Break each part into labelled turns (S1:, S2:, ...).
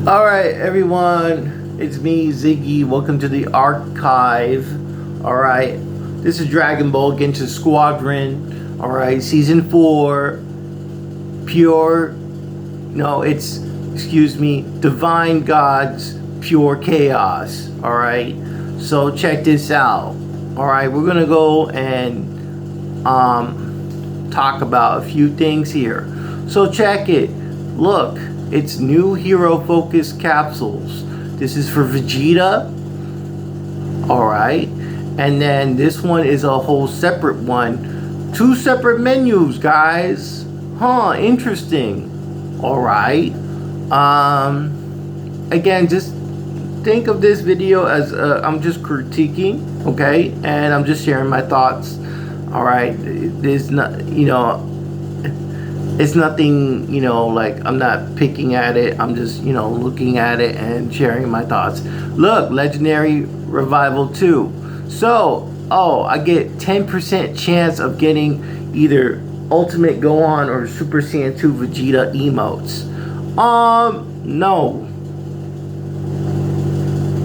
S1: Alright, everyone, it's me, Ziggy. Welcome to the archive. Alright, this is Dragon Ball Genshin Squadron. Alright, season 4. Pure. No, it's, excuse me, Divine Gods, Pure Chaos. Alright, so check this out. Alright, we're gonna go and talk about a few things here. So check it. Look. It's new hero focused capsules. This is for Vegeta. Alright. And then this one is a whole separate one. 2 separate menus, guys. Huh, interesting. Alright. Again, just think of this video as I'm just critiquing, okay? And I'm just sharing my thoughts. Alright. There's not, it's nothing, like I'm not picking at it. I'm just, looking at it and sharing my thoughts. Look, Legendary Revival 2. So, I get 10% chance of getting either Ultimate Gohan or Super Saiyan 2 Vegeta emotes. No.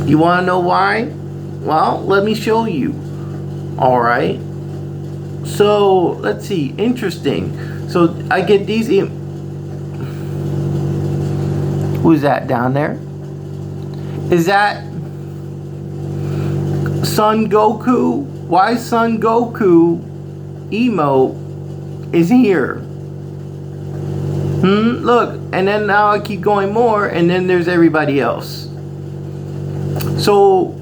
S1: You want to know why? Well, let me show you. Alright. So, let's see. Interesting. So I get these. Who's that down there? Is that Son Goku? Why Son Goku emote is here? Look, and then now I keep going more, and then there's everybody else. So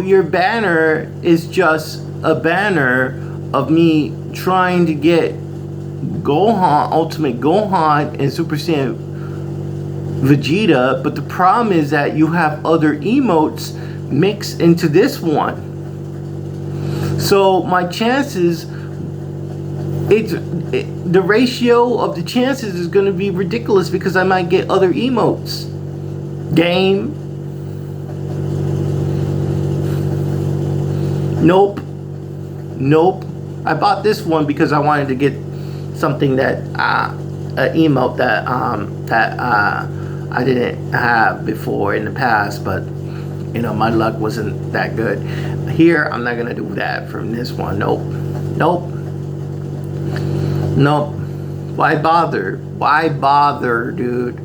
S1: your banner is just a banner of me trying to get Gohan, Ultimate Gohan, and Super Saiyan Vegeta, but the problem is that you have other emotes mixed into this one. So my chances, the ratio of the chances is going to be ridiculous because I might get other emotes. Game. Nope. I bought this one because I wanted to get something that an emote that I didn't have before in the past, but my luck wasn't that good. Here I'm not gonna do that from this one. Nope. Why bother, dude?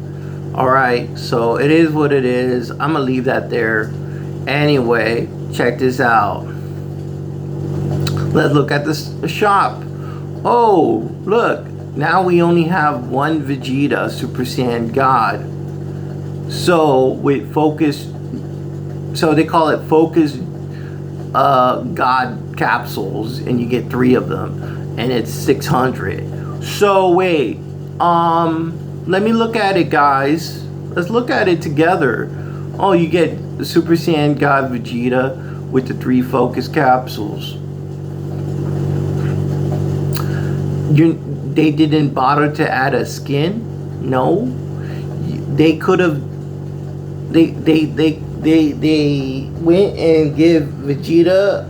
S1: Alright, so it is what it is. I'm gonna leave that there. Anyway, check this out. Let's look at the shop. Oh, look. Now we only have one Vegeta, Super Saiyan God. So, with focus... So, they call it Focus God Capsules. And you get 3 of them. And it's 600. So, wait. Let me look at it, guys. Let's look at it together. Oh, you get the Super Saiyan God Vegeta with the 3 Focus Capsules. They didn't bother to add a skin. No, they could have. They went and give Vegeta,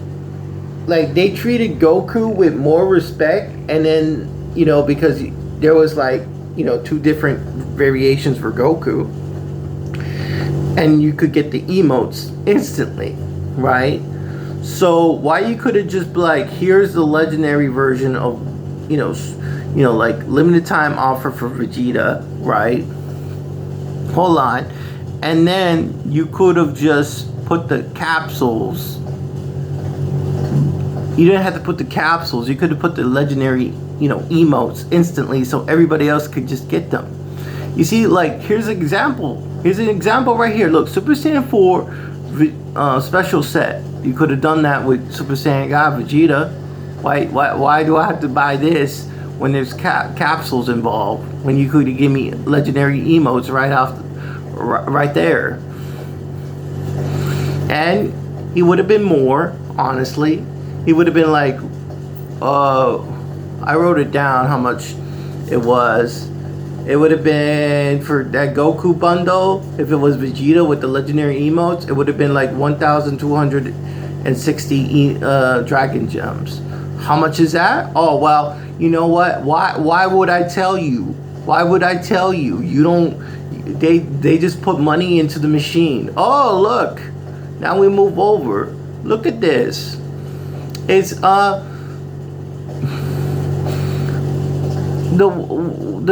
S1: like they treated Goku with more respect, and then because there was 2 different variations for Goku, and you could get the emotes instantly, right? So why you could have just here's the legendary version of like limited time offer for Vegeta, right? Hold on. And then you could have just put the capsules. You didn't have to put the capsules. You could have put the legendary, emotes instantly so everybody else could just get them. You see, here's an example. Here's an example right here. Look, Super Saiyan 4 special set. You could have done that with Super Saiyan God Vegeta. Why do I have to buy this when there's capsules involved? When you could give me legendary emotes right there. And he would have been more, honestly. He would have been I wrote it down how much it was. It would have been for that Goku bundle, if it was Vegeta with the legendary emotes, it would have been 1,260 Dragon Gems. How much is that? Oh, well, you know what? Why would I tell you? Why would I tell you? You don't, They just put money into the machine. Oh, look. Now we move over. Look at this. It's the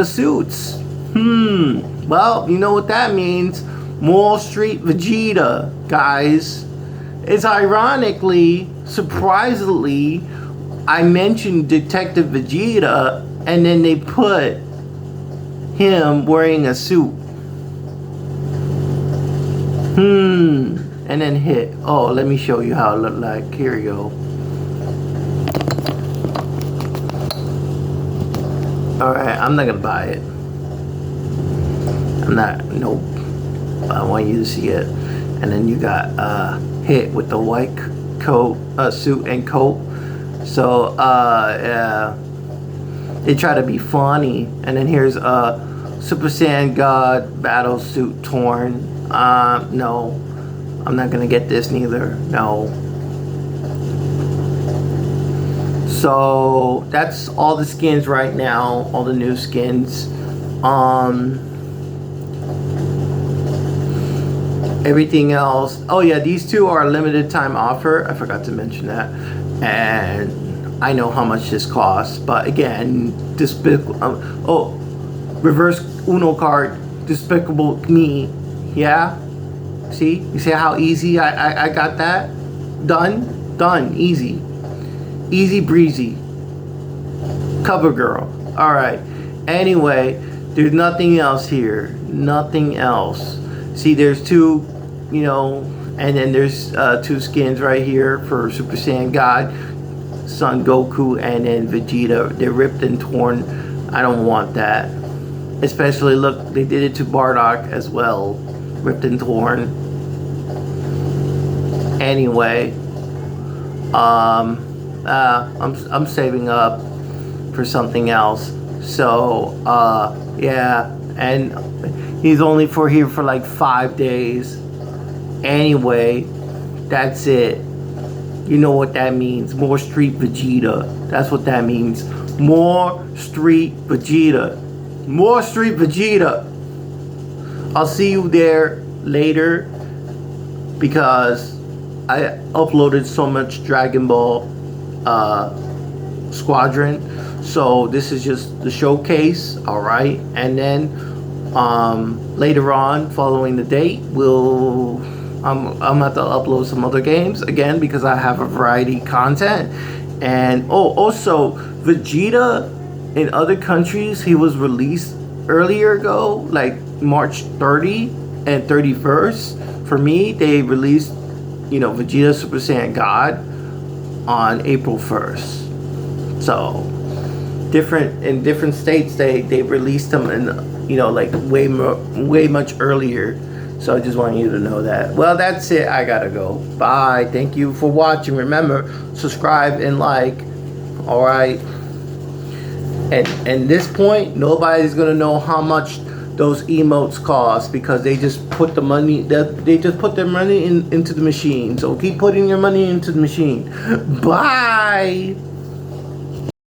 S1: suits. Well, you know what that means. Wall Street Vegeta, guys. It's ironically, surprisingly, I mentioned Detective Vegeta, and then they put him wearing a suit. And then hit. Oh, let me show you how it looked like. Here you go. Alright, I'm not gonna buy it. I'm not, nope. I want you to see it. And then you got hit with the white coat, suit and coat. So yeah, they try to be funny. And then here's Super Saiyan God battle suit torn. No, I'm not gonna get this neither. No. So that's all the skins right now, all the new skins. Everything else. Oh yeah, these two are a limited time offer. I forgot to mention that. And I know how much this costs, but again, reverse Uno card, Despicable Me. Yeah. See? You see how easy I got that? Done. Easy. Easy breezy. Cover girl. Alright. Anyway, there's nothing else here. Nothing else. See, there's two, you know, and then there's two skins right here for Super Saiyan God, Son Goku, and then Vegeta. They're ripped and torn. I don't want that. Especially, look, they did it to Bardock as well. Ripped and torn. Anyway, I'm saving up for something else. So yeah, and he's only here for like 5 days. Anyway, that's it. You know what that means. More Street Vegeta. That's what that means. More Street Vegeta. More Street Vegeta. I'll see you there later, because I uploaded so much Dragon Ball Squadron. So this is just the showcase, alright? And then later on, following the date, I'm gonna have to upload some other games again, because I have a variety of content. And also Vegeta in other countries, he was released earlier ago, like March 30 and 31st. For me, they released, you know, Vegeta Super Saiyan God on April 1st. So in different states, they released them in, you know, like way much earlier. So I just want you to know that. Well, that's it. I gotta go. Bye. Thank you for watching. Remember, subscribe and like. All right. And this point, nobody's gonna know how much those emotes cost, because they just put the money. They just put their money into the machine. So keep putting your money into the machine. Bye.